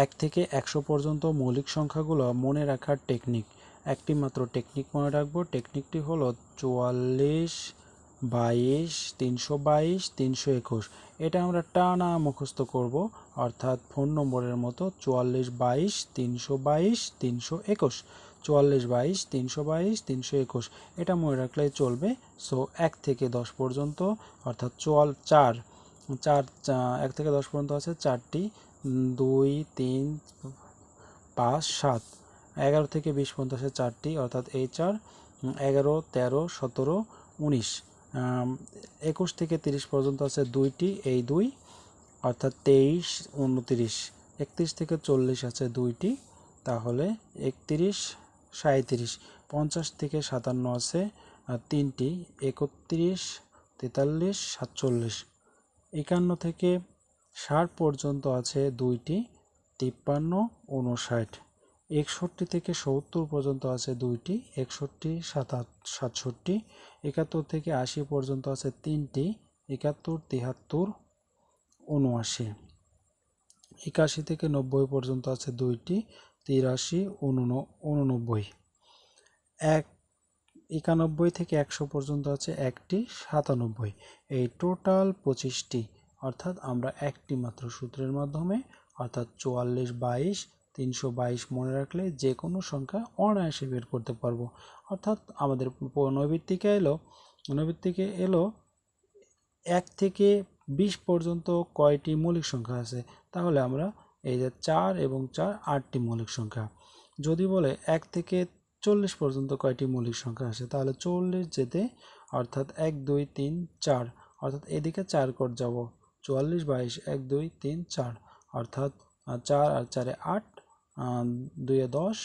1 থেকে 100 পর্যন্ত মৌলিক সংখ্যাগুলো মনে রাখার টেকনিক। একটি মাত্র টেকনিক মনে রাখবো। টেকনিকটি হলো 44, 22, 322, 321। এটা আমরা টানা মুখস্থ করব, অর্থাৎ ফোন নম্বরের মতো 44, 22, 322, 321, 44, 22, 322, 321। এটা মনে রাখলেই চলবে। সো 1 থেকে 10 পর্যন্ত, অর্থাৎ 4 1 থেকে 10 পর্যন্ত আছে 4টি, 2, 3, 5, 7। 11 থেকে 20 পর্যন্ত আছে 4টি, অর্থাৎ এই 4, 11, 13, 17, 19। 21 থেকে 30 পর্যন্ত আছে 2টি, এই 2, অর্থাৎ 23, 29। 31 থেকে 40 আছে 2টি, তাহলে 31, 37। 50 থেকে 57 আছে 3টি, 31, 43, 47। 51 থেকে 60 পর্যন্ত আছে 2টি, 53, 59। 61 থেকে 70 পর্যন্ত আছে 2টি, 61, 67। 71 থেকে 80 পর্যন্ত আছে 3টি, 71, 73, 79। 81 থেকে 90 পর্যন্ত আছে 2টি, 83, 89। 91 থেকে 100 পর্যন্ত আছে 1টি, 97। এই টোটাল 25টি, অর্থাৎ আমরা একটি মাত্র সূত্রের মাধ্যমে, অর্থাৎ 44, 22, 322 মনে রাখলে যে কোনো সংখ্যা অনায়াসে বের করতে পারবো। অর্থাৎ আমাদের নৈবিত্তিকে এলো 1 থেকে 20 পর্যন্ত কয়টি মৌলিক সংখ্যা আছে, তাহলে আমরা এই যে 4 এবং 4, 8টি মৌলিক সংখ্যা। যদি বলে 1 থেকে 40 পর্যন্ত কয়টি মৌলিক সংখ্যা আছে, তাহলে 40 যেতে, অর্থাৎ 1, 2, 3, 4, অর্থাৎ এদিকে 4 কোড যাব, 44, 22, 1, 2, 3, 4, অর্থাৎ 4 আর 4 এ 8, 2 এ 10,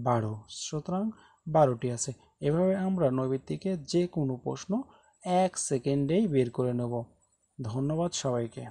12। সুতরাং 12টি আছে। এভাবে আমরা নৈবিত্তিকে যে কোনো প্রশ্ন 1 সেকেন্ডেই বের করে নেব। ধন্যবাদ সবাইকে।